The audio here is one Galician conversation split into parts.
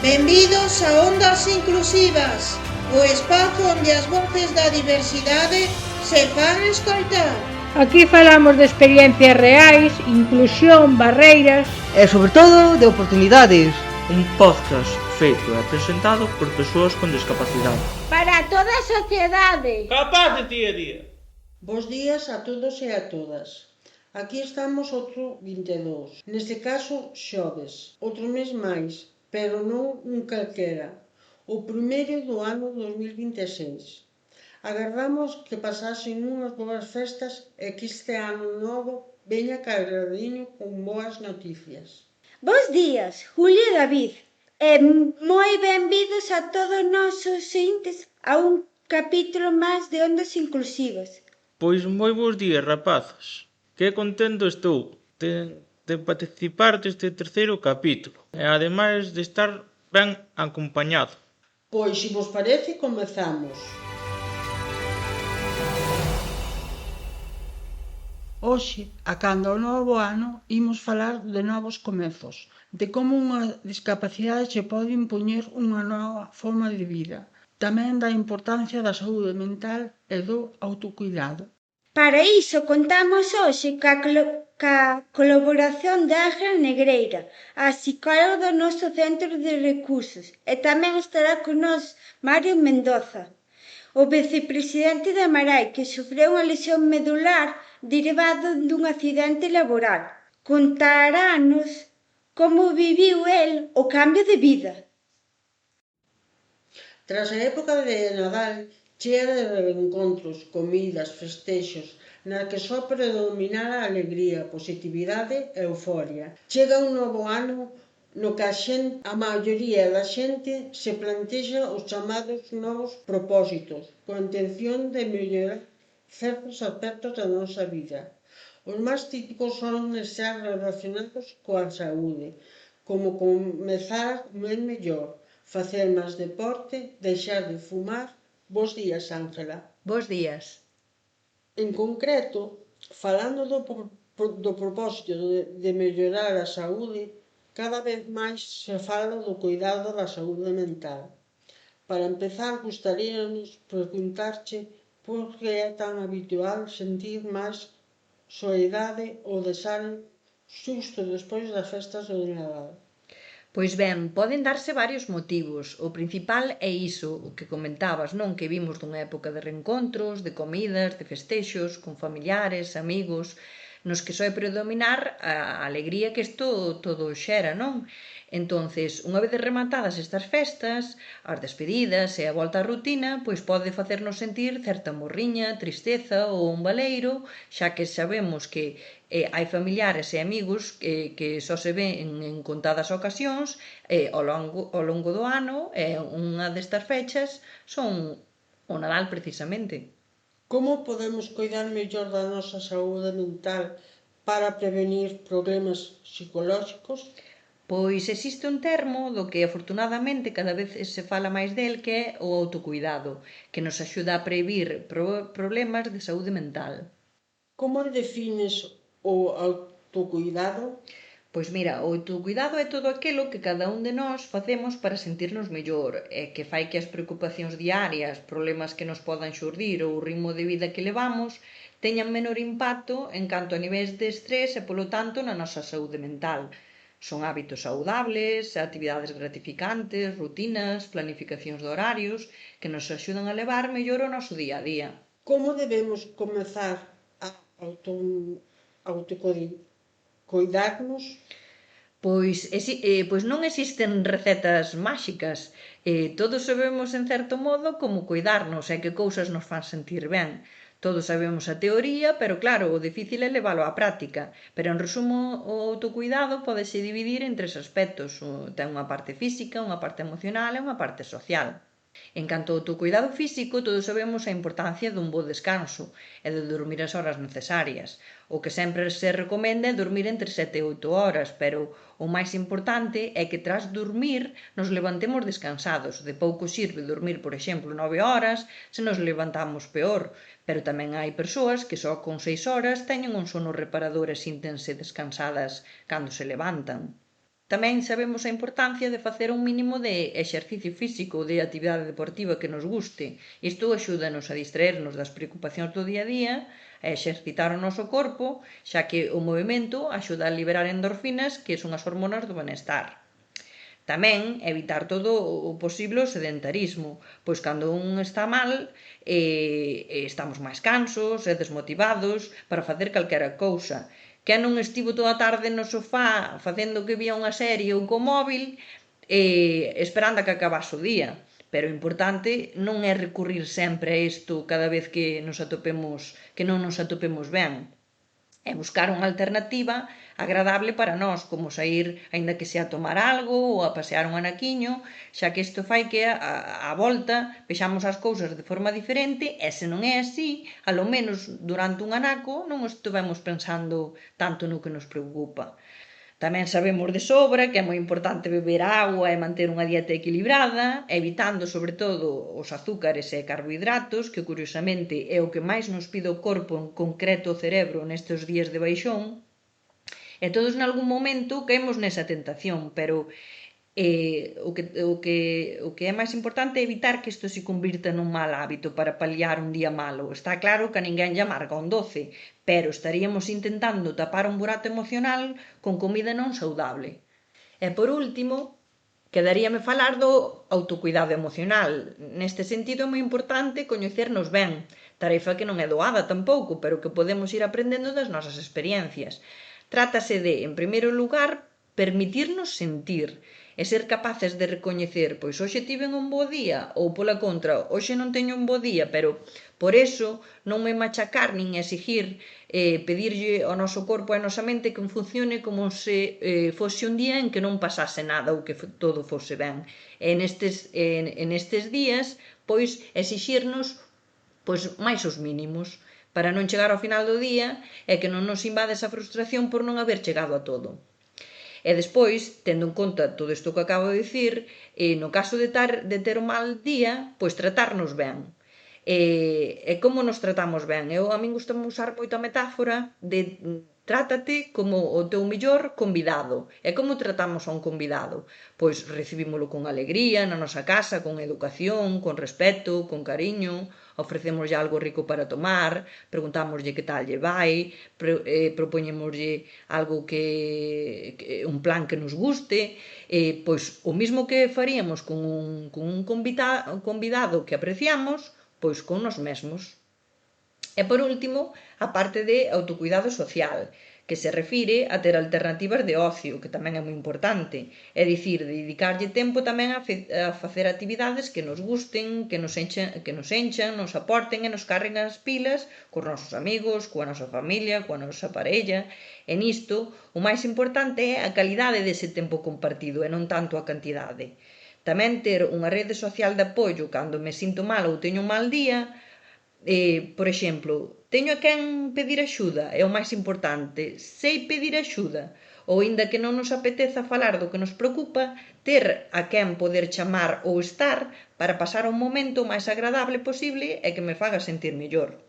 Benvidos a Ondas Inclusivas, o espazo onde as voces da diversidade se fan escoitar. Aquí falamos de experiencias reais, inclusión, barreiras e, sobre todo, de oportunidades. Un podcast feito e presentado por persoas con discapacidade. Para toda a sociedade. Capaz de día a día. Bos días a todos e a todas. Aquí estamos outro 22, neste caso xoves, outro mes máis, pero non un calquera, o primeiro do ano 2026. Agardamos que pasasen unhas boas festas e que este ano novo veña cargadiño con boas noticias. Bos días, Julio e David, e moi benvidos a todos os nosos ointes a un capítulo máis de Ondas Inclusivas. Pois moi bons días, rapazas. Que contento estou de participar deste terceiro capítulo e ademais de estar ben acompañado. Pois, se vos parece, comezamos. Hoxe, acanda o novo ano, imos falar de novos comezos, de como unha discapacidade se pode impoñer unha nova forma de vida, tamén da importancia da saúde mental e do autocuidado. Para iso contamos hoxe ca colaboración de Ángela Negreira, a psicóloga do noso Centro de Recursos, e tamén estará con nós Mario Mendoza, o vicepresidente de Amarai, que sufreu unha lesión medular derivada dun accidente laboral. Contarános como viviu el o cambio de vida. Tras a época de Nadal, chea de reencontros, comidas, festexos, na que só predominara a alegría, positividade e euforia. Chega un novo ano no que a maioría da xente se plantexa os chamados novos propósitos, coa intención de mellorar certos aspectos da nosa vida. Os máis típicos son estar relacionados coa saúde, como comezar a comer mellor, facer máis deporte, deixar de fumar. Bos días, Ángela. Bos días. En concreto, falando do propósito de mellorar a saúde, cada vez máis se fala do cuidado da saúde mental. Para empezar, gustaríanos preguntarche por que é tan habitual sentir máis soidade ou desánimo xusto despois das festas do Nadal. Pois ben, poden darse varios motivos. O principal é iso, o que comentabas, non? Que vimos dunha época de reencontros, de comidas, de festexos, con familiares, amigos, nos que soe predominar a alegría que isto todo xera, non? Entonces, unha vez rematadas estas festas, as despedidas e a volta á rutina, pois pode facernos sentir certa morriña, tristeza ou un baleiro, xa que sabemos que hai familiares e amigos que só se ven en contadas ocasións ao longo do ano, e unha destas fechas son o Nadal precisamente. Como podemos coidar mellor da nosa saúde mental para prevenir problemas psicolóxicos? Pois existe un termo do que afortunadamente cada vez se fala máis del, que é o autocuidado, que nos axuda a previr problemas de saúde mental. Como defines o autocuidado? Pois mira, o autocuidado é todo aquilo que cada un de nós facemos para sentirnos mellor e que fai que as preocupacións diarias, problemas que nos podan xurdir ou o ritmo de vida que levamos teñan menor impacto en canto a niveis de estrés e, polo tanto, na nosa saúde mental. Son hábitos saudables, actividades gratificantes, rutinas, planificacións de horarios que nos axudan a levar mellor o noso día a día. Como debemos comezar a autocuidarnos? Pois non existen recetas máxicas. Todos sabemos, en certo modo, como cuidarnos e que cousas nos fan sentir ben. Todos sabemos a teoría, pero claro, o difícil é leválo á práctica. Pero, en resumo, o autocuidado pódese dividir en tres aspectos. Ten unha parte física, unha parte emocional e unha parte social. En canto ao autocuidado físico, todos sabemos a importancia dun bo descanso e de dormir as horas necesarias. O que sempre se recomenda é dormir entre 7 e 8 horas, pero o máis importante é que tras dormir nos levantemos descansados. De pouco sirve dormir, por exemplo, 9 horas se nos levantamos peor, pero tamén hai persoas que só con 6 horas teñen un sono reparador e síntense descansadas cando se levantan. Tamén sabemos a importancia de facer un mínimo de exercicio físico, de actividade deportiva que nos guste. Isto axúdanos a distraernos das preocupacións do día a día, a exercitar o noso corpo, xa que o movimento axuda a liberar endorfinas, que son as hormonas do benestar. Tamén evitar todo o posible o sedentarismo, pois cando un está mal, estamos máis cansos e desmotivados para facer calquera cousa. Quen non estivo toda a tarde no sofá facendo que vía unha serie ou co móvil esperando a que acabase o día. Pero o importante non é recurrir sempre a isto cada vez que non nos atopemos ben. É buscar unha alternativa agradable para nós, como sair, aínda que sea a tomar algo ou a pasear un anaquiño, xa que isto fai que a volta vexamos as cousas de forma diferente e se non é así, alo menos durante un anaco non estivemos pensando tanto no que nos preocupa. Tamén sabemos de sobra que é moi importante beber agua e manter unha dieta equilibrada, evitando sobre todo os azúcares e carbohidratos, que curiosamente é o que máis nos pide o corpo, en concreto o cerebro, nestes días de baixón. E todos nalgún momento caemos nesa tentación, pero o que é máis importante é evitar que isto se convirta nun mal hábito para paliar un día malo. Está claro que a ninguén lle amarga un doce, pero estaríamos intentando tapar un burato emocional con comida non saudable. E por último, quedaríame falar do autocuidado emocional. Neste sentido é moi importante coñecernos ben, tarefa que non é doada tampouco, pero que podemos ir aprendendo das nosas experiencias. Trátase de, en primeiro lugar, permitirnos sentir e ser capaces de recoñecer, pois hoxe tiven un bo día, ou pola contra, hoxe non teño un bo día, pero por eso non me machacar nin exigir pedirlle ao noso corpo e á nosa mente que funcione como se fose un día en que non pasase nada ou que todo fose ben. E nestes días, pois, exixirnos pois máis os mínimos, para non chegar ao final do día e que non nos invade esa frustración por non haber chegado a todo. E despois, tendo en conta todo isto que acabo de dicir, no caso de ter un mal día, pois tratarnos ben. E como nos tratamos ben? A min gustame usar moito a metáfora de trátate como o teu mellor convidado. E como tratamos a un convidado? Pois recibímolo con alegría na nosa casa, con educación, con respeto, con cariño, ofrecémoslle algo rico para tomar, preguntámoslle que tal lle vai, propoñémoslle algo un plan que nos guste, pois o mismo que faríamos con un convidado que apreciamos, pois con nós mesmos. E por último, a parte de autocuidado social, que se refire a ter alternativas de ocio, que tamén é moi importante, é dicir, dedicarlle tempo tamén a facer actividades que nos gusten, que nos enchan, nos aporten e nos carreguen as pilas cos nosos amigos, coa nosa familia, coa nosa parella. E nisto, o máis importante é a calidade dese tempo compartido e non tanto a cantidade. Tamén ter unha rede social de apoio cando me sinto mal ou teño un mal día. Por exemplo, teño a quen pedir axuda, é o máis importante, sei pedir axuda, ou aínda que non nos apeteza falar do que nos preocupa, ter a quen poder chamar ou estar para pasar un momento o máis agradable posible e que me faga sentir mellor.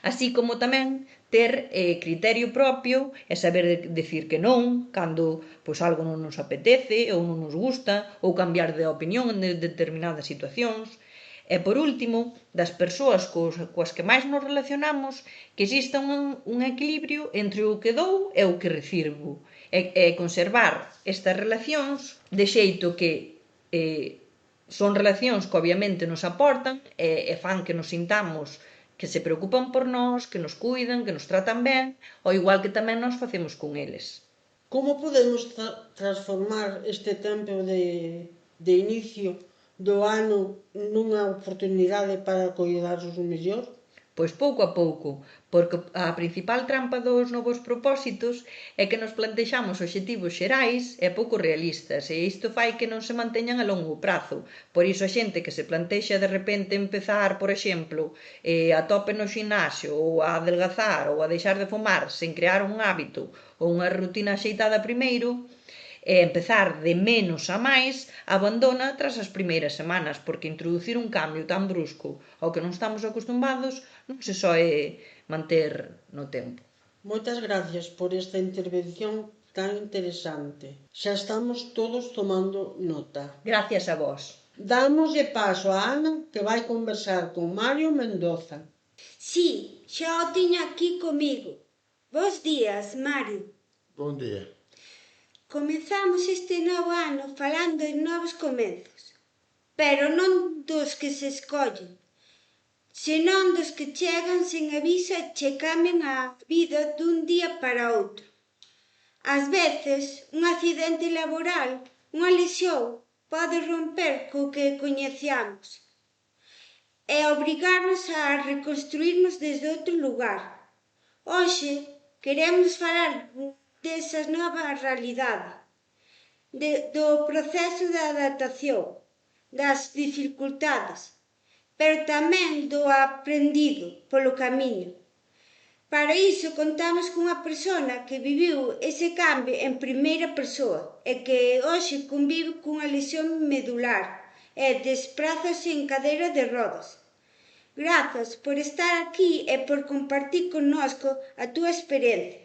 Así como tamén ter criterio propio e saber decir que non cando pois algo non nos apetece ou non nos gusta ou cambiar de opinión en determinadas situacións. E por último, das persoas coas que máis nos relacionamos, que exista un equilibrio entre o que dou e o que recibo, e conservar estas relacións de xeito que son relacións que obviamente nos aportan e fan que nos sintamos que se preocupan por nós, que nos cuidan, que nos tratan ben, ao igual que tamén nos facemos con eles. Como podemos transformar este tempo de inicio do ano nunha oportunidade para coidarnos mellor? Pois pouco a pouco, porque a principal trampa dos novos propósitos é que nos plantexamos obxectivos xerais e pouco realistas, e isto fai que non se manteñan a longo prazo. Por iso a xente que se plantexa de repente empezar, por exemplo, a tope no ximnasio, ou a adelgazar, ou a deixar de fumar sen crear un hábito ou unha rutina axeitada primeiro, e empezar de menos a máis, abandona tras as primeiras semanas, porque introducir un cambio tan brusco ao que non estamos acostumbados non se soe manter no tempo. Moitas gracias por esta intervención tan interesante. Xa estamos todos tomando nota. Gracias a vos. Dámoslle paso a Ana, que vai conversar con Mario Mendoza. Sí, xa o tiño aquí comigo. Bos días, Mario. Bon día. Comezamos este novo ano falando de novos comezos, pero non dos que se escollen, senón dos que chegan sen aviso e che cambian a vida dun día para outro. Ás veces, un accidente laboral, unha lesión, pode romper co que coñecíamos e obrigarnos a reconstruirnos desde outro lugar. Hoxe queremos falar desa nova realidade, do proceso de adaptación, das dificultades, pero tamén do aprendido polo camiño. Para iso contamos cunha persona que viviu ese cambio en primeira persoa e que hoxe convive cunha lesión medular e desprázase en cadeira de rodas. Grazas por estar aquí e por compartir connosco a túa experiencia.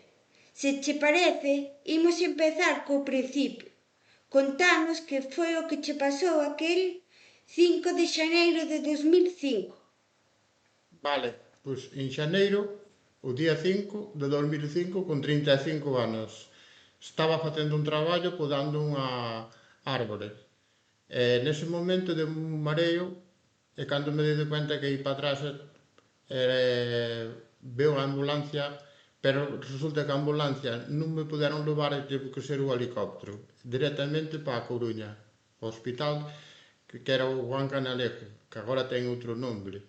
Se che parece, imos empezar co principio. Contanos que foi o que che pasou aquel 5 de xaneiro de 2005. Vale, pois en xaneiro, o día 5 de 2005, con 35 anos, estaba facendo un traballo podando unha árbore. E nese momento de un mareo, e cando me dei cuenta que aí para atrás veo a ambulancia, pero resulta que a ambulancia non me puderon levar e teve que ser o helicóptero, directamente para a Coruña, o hospital que era o Juan Canalejo, que agora ten outro nome.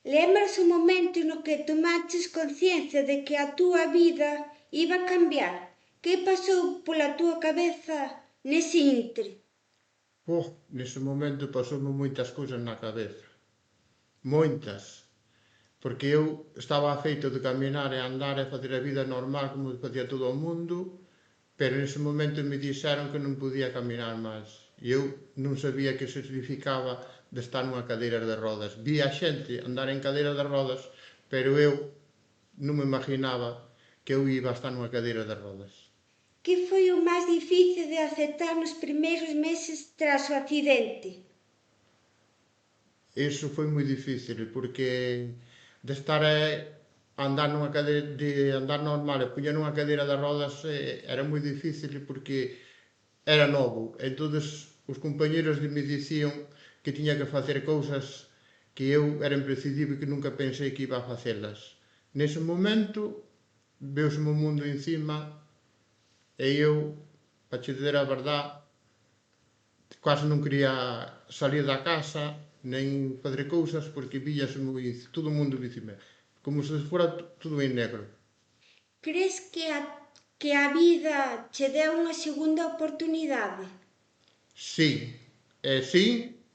Lembras o momento no que tomaches conciencia de que a túa vida iba a cambiar? Que pasou pola túa cabeza nese intre? Nese momento pasoume moitas cousas na cabeza. Moitas. Porque eu estaba afeito de caminar e andar e facer a vida normal como facía todo o mundo, pero nese momento me dixeron que non podía caminar máis. E eu non sabía que significaba de estar nunha cadeira de rodas. Vi a xente andar en cadeira de rodas, pero eu non me imaginaba que eu iba a estar nunha cadeira de rodas. Que foi o máis difícil de aceptar nos primeiros meses tras o accidente? Iso foi moi difícil, porque de estar a andar nunha cadeira, de andar normal e puñer nunha cadeira de rodas era moi difícil porque era novo. Entón, os compañeros me dicían que tiña que facer cousas que eu era imprescindible que nunca pensei que iba a facelas. Nese momento, veuseme o mundo encima e eu, para che dizer a verdade, quase non quería salir da casa, nen fazer cousas, porque víase todo o mundo encima, como se fora todo en negro. Crees que a vida che deu unha segunda oportunidade? Sí,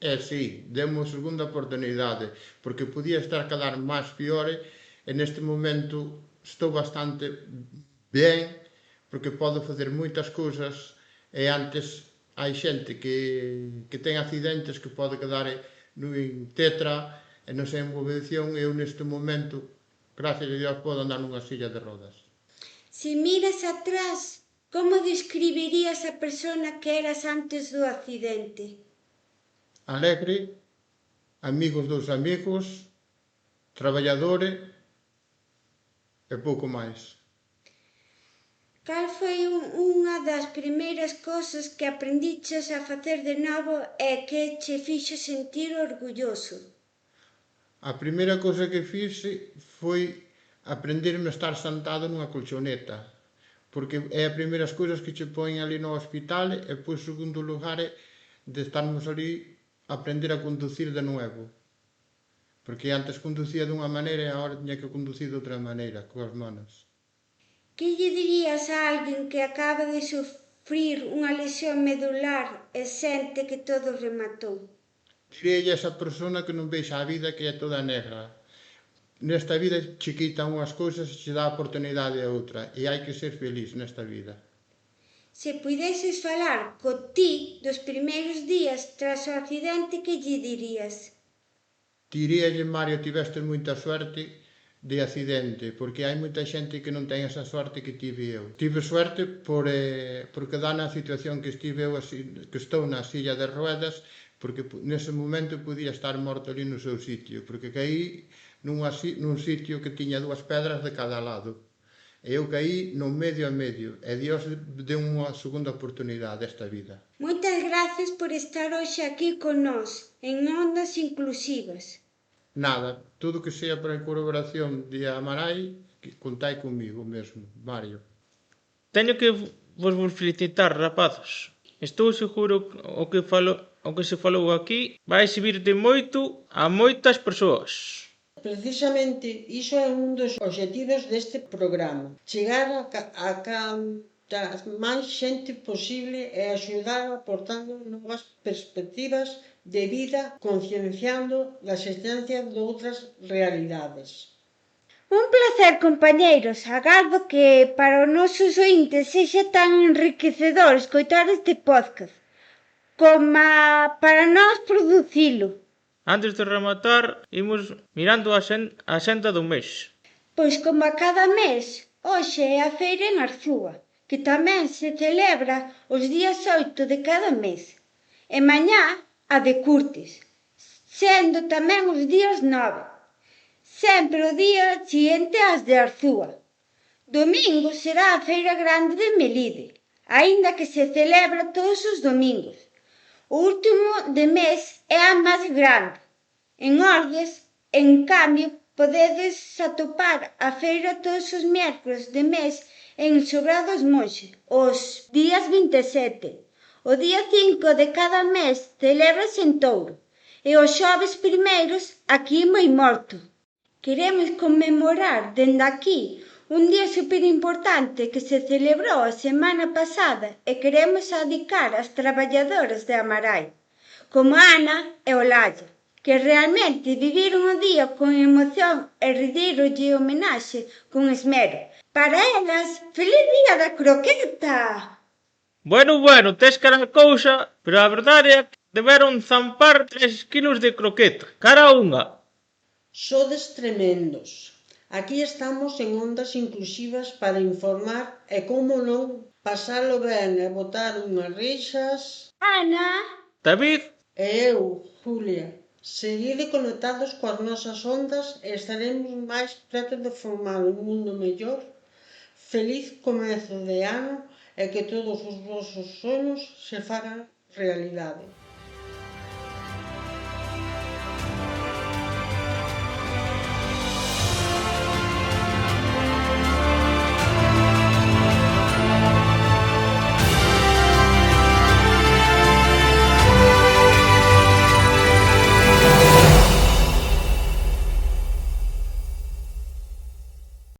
demos unha segunda oportunidade, porque podía estar cada vez máis pior, e neste momento estou bastante ben, porque podo facer moitas cousas, e antes hai xente que ten accidentes que pode quedar nun tetra e non sei en movedición, e eu neste momento, gracias a Dios, podo andar nunha silla de rodas. Se miras atrás, como describirías a persona que eras antes do accidente? Alegre, amigos dos amigos, traballadore e pouco máis. Cal foi unha das primeiras cousas que aprendiches a facer de novo e que che fixo sentir orgulloso? A primeira cousa que fixe foi aprenderme a estar sentado nunha colchoneta, porque é as primeiras cousas que che poñen ali no hospital, e pois, segundo lugar, de estarmos ali a aprender a conducir de nuevo. Porque antes conducía dunha maneira e agora tiña que conducir de outra maneira, coas manos. Que lle dirías a alguén que acaba de sufrir unha lesión medular e sente que todo rematou? Diríalle a esa persona que non vexa a vida que é toda negra. Nesta vida che quitan unhas cousas e che dá a oportunidade a outra, e hai que ser feliz nesta vida. Se puideses falar co ti dos primeiros días tras o accidente, que lle dirías? Diríalle, Mario, tiveste moita suerte de accidente, porque hai moita xente que non ten esa sorte que tive eu. Tive suerte por quedar na situación que estive eu, que estou na silla de ruedas, porque nese momento podía estar morto ali no seu sitio, porque caí nun sitio que tiña 2 pedras de cada lado. E eu caí no medio a medio, e Dios deu unha segunda oportunidade esta vida. Moitas gracias por estar hoxe aquí con nós, en Ondas Inclusivas. Nada, todo que sea para a colaboración de Amarai, contai comigo mesmo, Mario. Teño que vos felicitar, rapazos. Estou seguro que o que se falou aquí vai servir de moito a moitas persoas. Precisamente iso é un dos obxectivos deste programa, chegar a canta máis xente posible e axudar aportando novas perspectivas de vida, concienciando da existencia de outras realidades. Un placer, compañeiros. Agardo que para os nosos ointes sexa tan enriquecedor escoitar este podcast como para nós producilo. Antes de rematar, imos mirando a xenda do mes. Pois como a cada mes, hoxe é a feira en Arzúa, que tamén se celebra os días 8 de cada mes. E mañá a de Curtis, sendo tamén os días 9. Sempre o día siguiente ás de Arzúa. Domingo será a feira grande de Melide, aínda que se celebra todos os domingos. O último de mes é a máis grande. En Ordes, en cambio, podedes atopar a feira todos os miércoles de mes en Sobrados Monxe, os días 27. O día 5 de cada mes celébrase en Touro e os xoves primeiros aquí en Moimorto. Queremos conmemorar dende aquí un día superimportante que se celebrou a semana pasada e queremos dedicar ás traballadoras de Amarai, como Ana e Olalla, que realmente viviron o día con emoción e rendironlle homenaxe con esmero. Para elas, feliz día da croqueta! Bueno, tes cara cousa, pero a verdade é que deberon zampar 3 kilos de croqueta, cara a unha. Sodes tremendos. Aquí estamos en Ondas Inclusivas para informar e, como non, pasalo ben e botar unhas risas. Ana! David? E eu, Julia. Seguide conectados coas nosas ondas e estaremos máis preto de formar un mundo mellor. Feliz comezo de ano e que todos os vosos soños se fagan realidade.